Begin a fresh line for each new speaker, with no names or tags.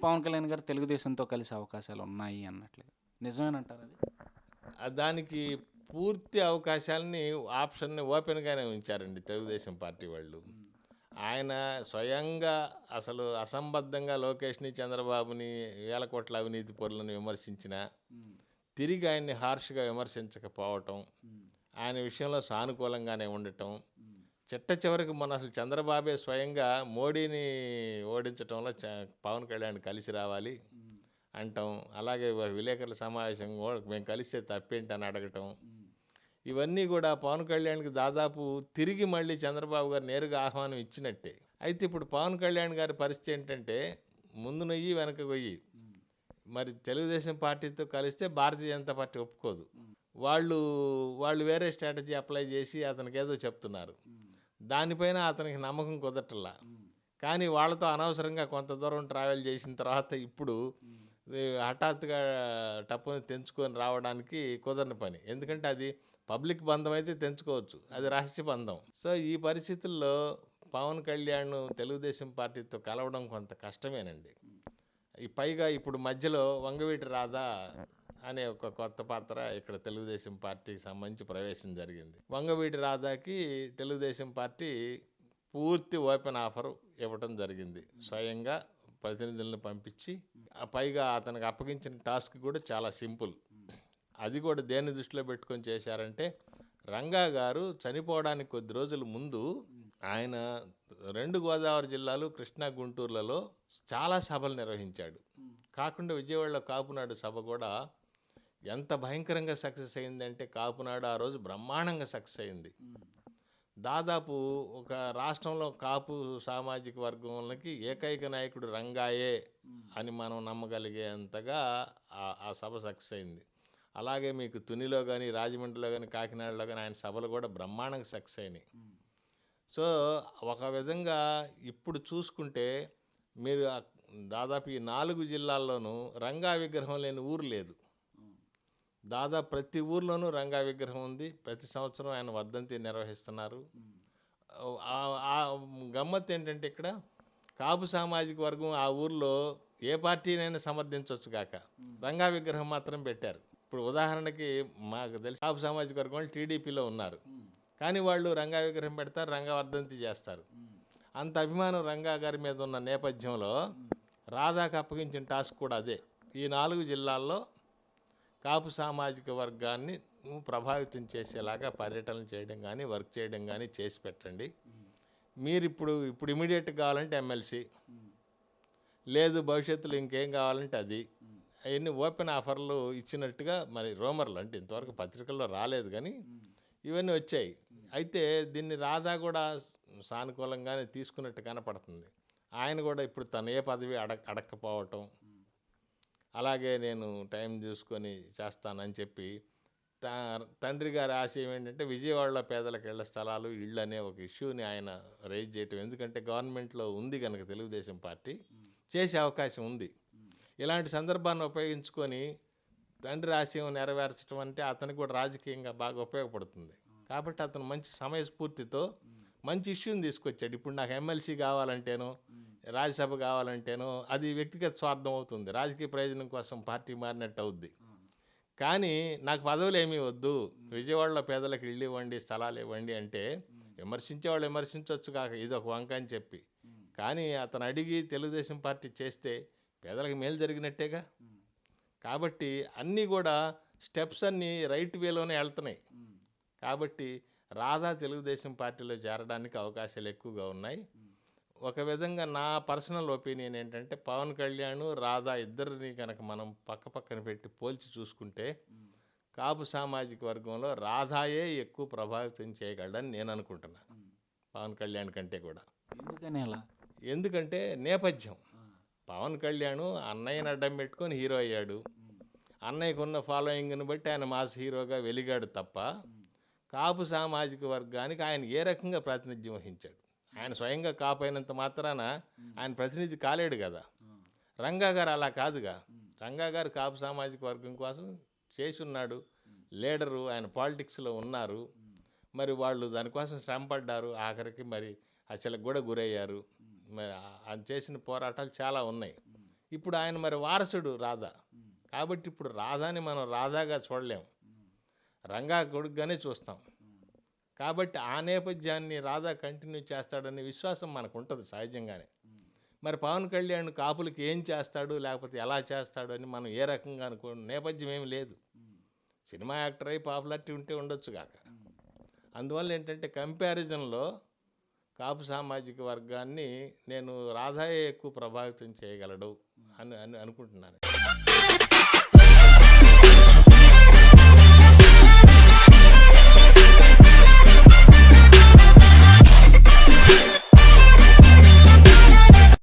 పవన్ కళ్యాణ్ గారు తెలుగుదేశంతో కలిసే అవకాశాలున్నాయి అన్నట్లుగా. నిజమేనంటారా అది?
దానికి పూర్తి అవకాశాలని ఆప్షన్‌ని ఓపెన్‌గానే ఉంచారండి తెలుగుదేశం పార్టీ వాళ్ళు. ఆయన స్వయంగా అసలు అసంబద్ధంగా లోకేష్‌ని, చంద్రబాబుని వేల కోట్ల అవినీతి పరులను విమర్శించినా, తిరిగి ఆయన్ని హార్ష్‌గా విమర్శించకపోవటం, ఆయన విషయంలో సానుకూలంగానే ఉండటం, చిట్ట చివరికి మొన్న అసలు చంద్రబాబే స్వయంగా మోడీని ఓడించటంలో పవన్ కళ్యాణ్ కలిసి రావాలి అంటాం. అలాగే విలేకరుల సమావేశం కూడా మేము కలిస్తే తప్పేంటని అడగటం. ఇవన్నీ కూడా పవన్ కళ్యాణ్కి దాదాపు తిరిగి మళ్ళీ చంద్రబాబు గారు నేరుగా ఆహ్వానం ఇచ్చినట్టే. అయితే ఇప్పుడు పవన్ కళ్యాణ్ గారి పరిస్థితి ఏంటంటే, ముందు నొయ్యి వెనక గొయ్యి. మరి తెలుగుదేశం పార్టీతో కలిస్తే భారతీయ జనతా పార్టీ ఒప్పుకోదు. వాళ్ళు వాళ్ళు వేరే స్ట్రాటజీ అప్లై చేసి అతనికి ఏదో చెప్తున్నారు. దానిపైన అతనికి నమ్మకం కుదరట్లా. కానీ వాళ్ళతో అనవసరంగా కొంత దూరం ట్రావెల్ చేసిన తర్వాత ఇప్పుడు హఠాత్తుగా టప్పుని తెంచుకొని రావడానికి కుదరని పని. ఎందుకంటే అది పబ్లిక్ బంధం అయితే తెంచుకోవచ్చు, అది రహస్య బంధం. సో ఈ పరిస్థితుల్లో పవన్ కళ్యాణ్ తెలుగుదేశం పార్టీతో కలవడం కొంత కష్టమేనండి. పైగా ఇప్పుడు మధ్యలో వంగవీటి రాధా అనే ఒక కొత్త పాత్ర ఇక్కడ తెలుగుదేశం పార్టీకి సంబంధించి ప్రవేశం జరిగింది. వంగవీటి రాధాకి తెలుగుదేశం పార్టీ పూర్తి ఓపెన్ ఆఫర్ ఇవ్వటం జరిగింది. స్వయంగా ప్రతినిధులను పంపించి, పైగా అతనికి అప్పగించిన టాస్క్ కూడా చాలా సింపుల్. అది కూడా దేన్ని దృష్టిలో పెట్టుకొని చేశారంటే, రంగా గారు చనిపోవడానికి కొద్ది రోజుల ముందు ఆయన 2 గోదావరి జిల్లాలు కృష్ణా, గుంటూరులలో చాలా సభలు నిర్వహించాడు. కాకుండా విజయవాడలో కాపునాడు సభ కూడా ఎంత భయంకరంగా సక్సెస్ అయిందంటే, కాపునాడు ఆ రోజు బ్రహ్మాండంగా సక్సెస్ అయింది. దాదాపు ఒక రాష్ట్రంలో కాపు సామాజిక వర్గంలోకి ఏకైక నాయకుడు రంగాయే అని మనం నమ్మగలిగేంతగా ఆ సభ సక్సెస్ అయింది. అలాగే మీకు తునిలో కానీ, రాజమండ్రిలో కానీ, కాకినాడలో కానీ ఆయన సభలు కూడా బ్రహ్మాండంగా సక్సెస్ అయినాయి. సో ఒక విధంగా ఇప్పుడు చూసుకుంటే మీరు దాదాపు ఈ 4 జిల్లాల్లోనూ రంగా విగ్రహం లేని ఊరు లేదు. దాదాపు ప్రతి ఊర్లోనూ రంగా విగ్రహం ఉంది. ప్రతి సంవత్సరం ఆయన వర్ధంతి నిర్వహిస్తున్నారు. ఆ గమ్మత్తు ఏంటంటే, ఇక్కడ కాపు సామాజిక వర్గం ఆ ఊర్లో ఏ పార్టీనైనా సమర్థించవచ్చు కాక రంగా విగ్రహం మాత్రం పెట్టారు. ఇప్పుడు ఉదాహరణకి మాకు తెలిసి కాపు సామాజిక వర్గం వాళ్ళు టీడీపీలో ఉన్నారు, కానీ వాళ్ళు రంగా విగ్రహం పెడతారు, రంగా వర్ధంతి చేస్తారు. అంత అభిమానం రంగా గారి మీద ఉన్న నేపథ్యంలో రాధాకు అప్పగించిన టాస్క్ కూడా అదే. ఈ 4 జిల్లాల్లో కాపు సామాజిక వర్గాన్ని ప్రభావితం చేసేలాగా పర్యటనలు చేయడం కానీ, వర్క్ చేయడం కానీ చేసి పెట్టండి. మీరు ఇప్పుడు ఇమీడియట్గా కావాలంటే ఎమ్మెల్సీ, లేదు భవిష్యత్తులో ఇంకేం కావాలంటే అది. అవన్నీ ఓపెన్ ఆఫర్లు ఇచ్చినట్టుగా మరి రూమర్లు, అంటే ఇంతవరకు పత్రికల్లో రాలేదు కానీ ఇవన్నీ వచ్చాయి. అయితే దీన్ని రాధా కూడా సానుకూలంగానే తీసుకున్నట్టు కనపడుతుంది. ఆయన కూడా ఇప్పుడు తను ఏ పదవి అడక్కపోవటం, అలాగే నేను టైం చూసుకొని చేస్తానని చెప్పి, తండ్రి గారి ఆశయం ఏంటంటే విజయవాడలో పేదలకు ఇళ్ల స్థలాలు, ఇళ్ళు అనే ఒక ఇష్యూని ఆయన రైజ్ చేయటం. ఎందుకంటే గవర్నమెంట్లో ఉంది కనుక తెలుగుదేశం పార్టీ చేసే అవకాశం ఉంది. ఇలాంటి సందర్భాన్ని ఉపయోగించుకొని తండ్రి ఆశయం నెరవేర్చడం అంటే అతనికి కూడా రాజకీయంగా బాగా ఉపయోగపడుతుంది. కాబట్టి అతను మంచి సమయస్ఫూర్తితో మంచి ఇష్యూని తీసుకొచ్చాడు. ఇప్పుడు నాకు ఎమ్మెల్సీ కావాలంటేనో, రాజ్యసభ కావాలంటేనో అది వ్యక్తిగత స్వార్థం అవుతుంది, రాజకీయ ప్రయోజనం కోసం పార్టీ మారినట్టు అవుద్ది. కానీ నాకు పదవులు ఏమీ వద్దు, విజయవాడలో పేదలకు ఇళ్ళు ఇవ్వండి, స్థలాలు ఇవ్వండి అంటే విమర్శించేవాళ్ళు విమర్శించవచ్చు కాక ఇది ఒక వంక అని చెప్పి, కానీ అతను అడిగి తెలుగుదేశం పార్టీ చేస్తే పేదలకు మేలు జరిగినట్టేగా. కాబట్టి అన్నీ కూడా స్టెప్స్ అన్నీ రైట్ వేలోనే వెళ్తున్నాయి. కాబట్టి రాధా తెలుగుదేశం పార్టీలో చేరడానికి అవకాశాలు ఎక్కువగా ఉన్నాయి. ఒక విధంగా నా పర్సనల్ ఒపీనియన్ ఏంటంటే, పవన్ కళ్యాణ్, రాధా ఇద్దరిని కనుక మనం పక్కన పెట్టి పోల్చి చూసుకుంటే కాపు సామాజిక వర్గంలో రాధాయే ఎక్కువ ప్రభావితం చేయగలడని నేను అనుకుంటున్నా, పవన్ కళ్యాణ్ కంటే కూడా.
ఎందుకని అలా?
ఎందుకంటే నేపథ్యం. పవన్ కళ్యాణ్ అన్నయ్యని అడ్డం పెట్టుకొని హీరో అయ్యాడు. అన్నయ్యకున్న ఫాలోయింగ్ని బట్టి ఆయన మాస్ హీరోగా వెలిగాడు తప్ప కాపు సామాజిక వర్గానికి ఆయన ఏ రకంగా ప్రాతినిధ్యం వహించాడు? ఆయన స్వయంగా కాపు అయినంత మాత్రాన ఆయన ప్రతినిధి కాలేడు కదా. రంగా గారు అలా కాదుగా. రంగా గారు కాపు సామాజిక వర్గం కోసం చేసి ఉన్నాడు, లీడరు, ఆయన పాలిటిక్స్లో ఉన్నారు. మరి వాళ్ళు దానికోసం శ్రమపడ్డారు, ఆఖరికి మరి హత్యలకు కూడా గురయ్యారు. మరి ఆయన చేసిన పోరాటాలు చాలా ఉన్నాయి. ఇప్పుడు ఆయన మరి వారసుడు రాధా. కాబట్టి ఇప్పుడు రాధాని మనం రాధాగా చూడలేం, రంగా కొడుకుగానే చూస్తాం. కాబట్టి ఆ నేపథ్యాన్ని రాధా కంటిన్యూ చేస్తాడనే విశ్వాసం మనకు ఉంటుంది సహజంగానే. మరి పవన్ కళ్యాణ్ కాపులకి ఏం చేస్తాడు లేకపోతే ఎలా చేస్తాడు అని మనం ఏ రకంగా అనుకో నేపథ్యం ఏమి లేదు. సినిమా యాక్టర్ అయి పాపులారిటీ ఉంటే ఉండొచ్చు కాక. అందువల్ల ఏంటంటే కంపారిజన్లో కాపు సామాజిక వర్గాన్ని నేను రాధాయే ఎక్కువ ప్రభావితం చేయగలడు అని అనుకుంటున్నాను.